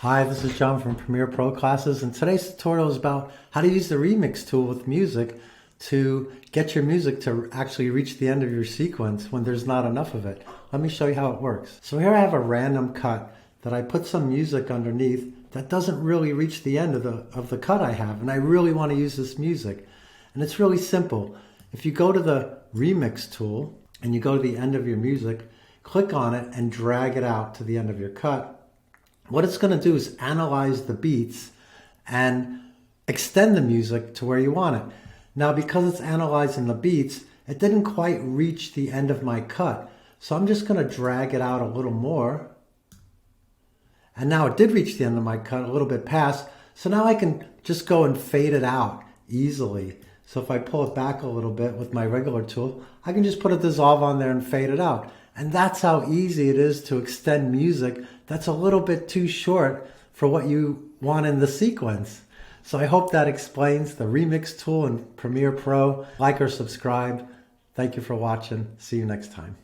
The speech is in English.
Hi, this is John from Premiere Pro Classes, and today's tutorial is about how to use the remix tool with music to get your music to actually reach the end of your sequence when there's not enough of it. Let me show you how it works. So here I have a random cut that I put some music underneath that doesn't really reach the end of the cut I have, and I really want to use this music. And it's really simple. If you go to the remix tool and you go to the end of your music, click on it and drag it out to the end of your cut. What it's going to do is analyze the beats and extend the music to where you want it. Now, because it's analyzing the beats, it didn't quite reach the end of my cut. So I'm just going to drag it out a little more. And now it did reach the end of my cut, a little bit past. So now I can just go and fade it out easily. So if I pull it back a little bit with my regular tool, I can just put a dissolve on there and fade it out. And that's how easy it is to extend music that's a little bit too short for what you want in the sequence. So I hope that explains the remix tool in Premiere Pro. Like or subscribe. Thank you for watching. See you next time.